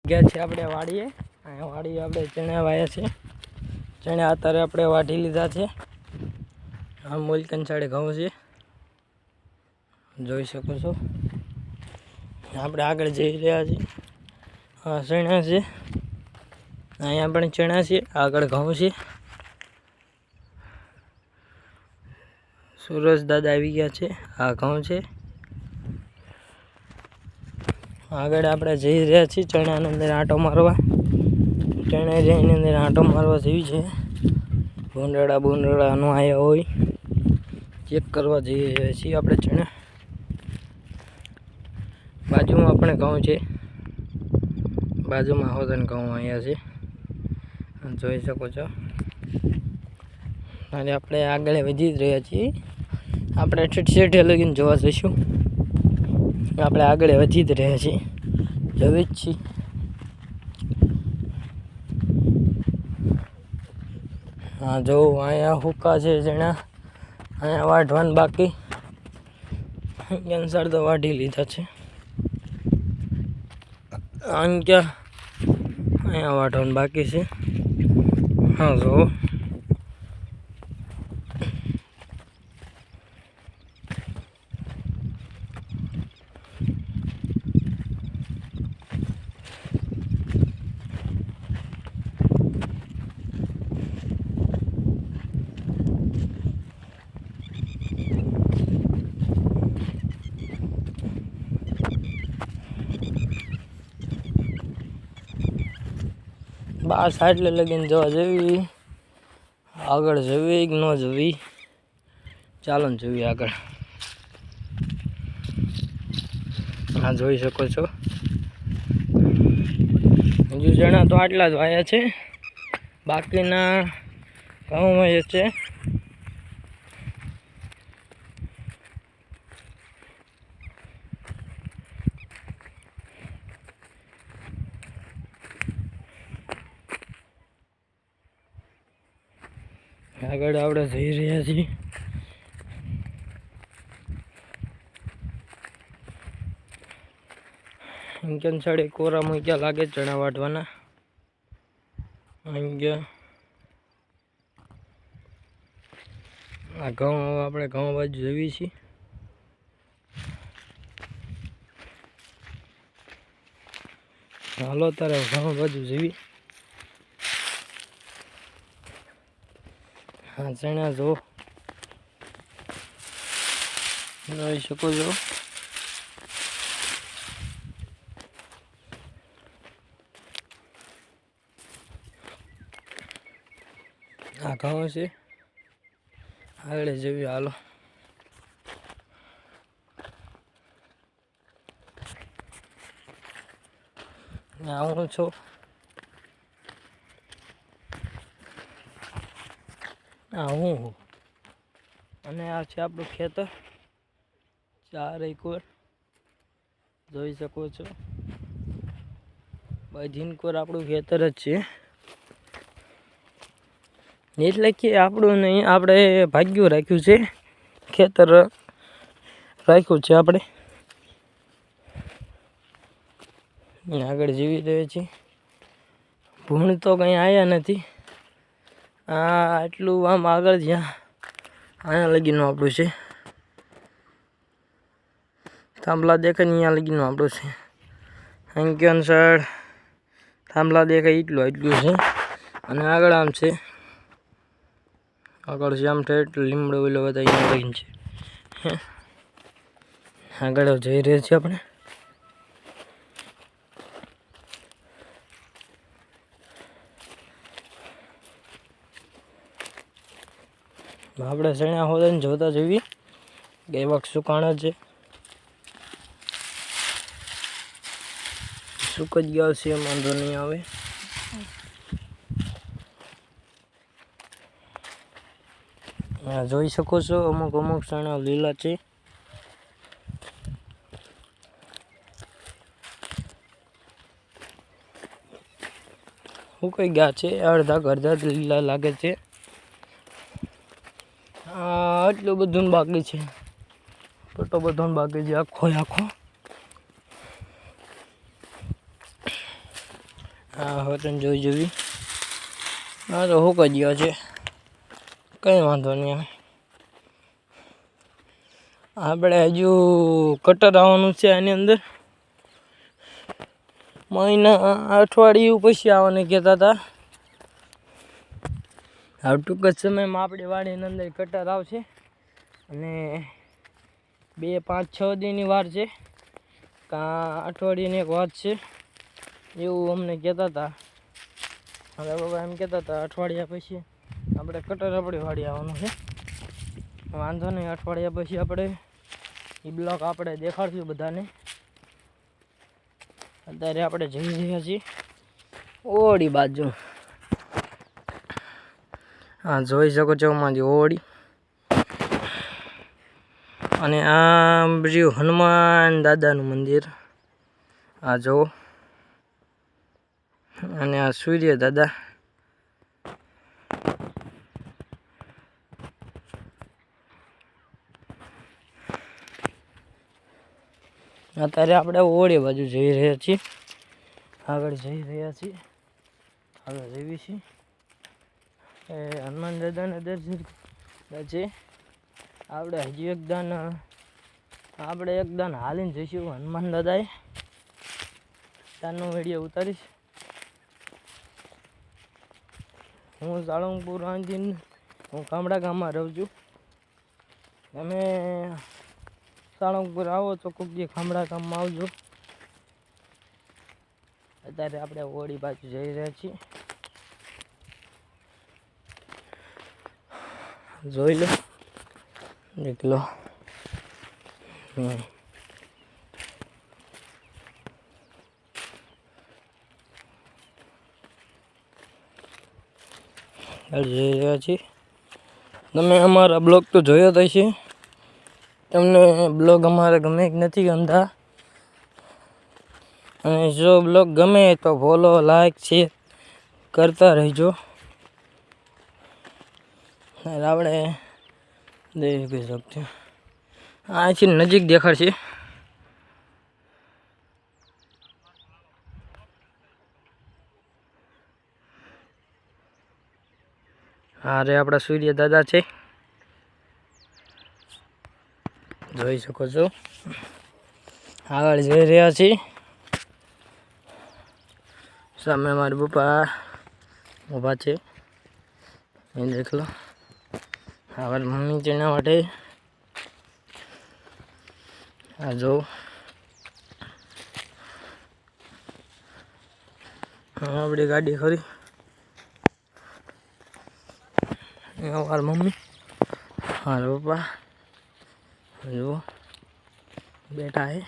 ગયા છે આપણે વાડીએ. અહીંયા વાડીએ આપણે ચણા વાયા છે. ચણા અત્યારે આપણે વાઢી લીધા છે. આ મૂલ કંચાડે ઘઉં છે, જોઈ શકો છો. આપણે આગળ જઈ રહ્યા છીએ. હા, ચણા છે. અહીંયા પણ ચણા છે, આગળ ઘઉં છે. સુરજ દાદા આવી ગયા છે. આ ઘઉં છે. આગળ આપણે જઈ રહ્યા છીએ ચણાની અંદર આંટો મારવા. ચણા જઈને અંદર આંટો મારવા જેવી છે. ભૂંડળા નો આવ્યા હોય ચેક કરવા જઈ રહ્યા છીએ આપણે ચણા. બાજુમાં પણ ઘઉં છે. બાજુમાં હોદન ઘઉં અહીંયા છે, જોઈ શકો છો. અને આપણે આગળ વધી જ રહ્યા છીએ. આપણે છેઠે લગીને જોવા જઈશું. આપણે આગળ વધી જ રહ્યા છીએ, જોઈ જ છીએ. હા, જો અહીંયા હુક્કા છે ચણા. અહીંયા વાઢવાનું બાકી. કેન્સર તો વાઢી લીધા છે. અહીંયા વાઢવાનું બાકી છે. હા, જો બહાર સાઈડ લગીને જોવા જેવી. આગળ જવી કે ન જવી, ચાલો ને જોઈએ આગળ. હા, જોઈ શકો છો. હજુ ચણા તો આટલા જ વાયા છે, બાકીના ઘઉં છે. આગળ આપણે જઈ રહ્યા છીએ. કંસાડે કોરા મૂક્યા લાગે ચણા વાટવાના. આ ઘઉં આપણે ઘઉં બાજુ જવી છીએ. હાલો તારે ઘઉં બાજુ જવી. હા, ચણા જો જોઈ શકો છો. આ ઘઉં છે. આગળ જવી હાલો. હું છું. હું અને આ છે આપણું ખેતર. 4 એકર જોઈ શકો છો. બધી કોર આપણું ખેતર જ છે. એટલે કે આપણું નહીં, આપણે ભાગ્યું રાખ્યું છે. ખેતર રાખ્યું છે આપણે. આગળ જીવી રહ્યો છે. ભૂણ તો કંઈ આવ્યા નથી. આટલું આમ આગળ જ્યાં અહીંયા લગીનું આપણું છે. થાંભલા દેખાય ને અહીંયા લગીનું આપણું છે. અહીં અનુસાર થાંભલા દેખાય એટલું છે. અને આગળ આમ છે. આગળ છે આમ ઠેઠ લીમડો ઓલો બધા અહીંયા લગીને છે. આગળ જઈ રહ્યા છીએ આપણે. આપણે ચણા હોદન જોતા જઈએ કે વખત સુકાણ છે. સુક જ ગયા છે, વાંધો નહીં આવે. જોઈ શકો છો અમુક ચણા લીલા છે. સુકાઈ ગયા છે. અડધા લીલા લાગે છે. આટલું બધું બાકી છે. ટોટો બધો બાકી છે આખો. હા હોતન જોઈ જોવી. હા તો હું કહી ગયો છે, કંઈ વાંધો નહીં. આપણે હજુ કટર આવવાનું છે આની અંદર. મહિના અઠવાડિયું પછી આવવાનું કહેતા હતા. હવે ટૂંક જ સમયમાં આપણી વાડીની અંદર કટર આવશે અને 2-5-6 દીની વાર છે, કાં અઠવાડિયાની એક વાત છે એવું અમને કહેતા હતા. હવે બાબા એમ કહેતા હતા અઠવાડિયા પછી આપણે કટર આપણી વાડી આવવાનું છે. વાંધો નહીં, અઠવાડિયા પછી આપણે એ બ્લોક આપણે દેખાડશું બધાને. અત્યારે આપણે જઈ રહ્યા છીએ ઓડી બાજુ. હા જોઈ શકો છો અમારી ઓડી. અને આ બીજું હનુમાન દાદાનું મંદિર આ જુઓ. અને આ સૂર્ય દાદા. અત્યારે આપણે ઓળી બાજુ જઈ રહ્યા છીએ, આગળ જઈ રહ્યા છીએ, આગળ જઈએ છીએ. એ હનુમાન દાદાના દર્શન છે. આપણે હજી એકદાન હાલીને જઈશું હનુમાન દાદાએ. ત્યાંનો વિડીયો ઉતારીશ. હું સાળંગપુર આંજીને હું ગામડા ગામમાં રહું છું. તમે સાળંગપુર આવો તો કોઈક દી ગામડા ગામમાં આવજો. અત્યારે આપણે ઓળી બાજુ જઈ રહ્યા છીએ, જોઈ લો નીકળો. જઈ રહ્યા છીએ. તમે અમારા બ્લોગ તો જોયો જ હશે. તમને બ્લોગ અમારા ગમે કે નથી ગમતા, અને જો બ્લોગ ગમે તો ફોલો લાઈક શેર કરતા રહેજો. આપણે દેખી શકते અહીંથી નજીક દેખાડશે. હા રે આપણા સૂર્ય દાદા છે, જોઈ શકો છો. આગળ જઈ રહ્યા છીએ. સામે મારા પપ્પા ઊભા છે, એ દેખ લો. આગળ મમ્મી છે એના માટે આ જો આપણી ગાડી ખરી. મારા મમ્મી મારા પપ્પા જુઓ બેઠા છે.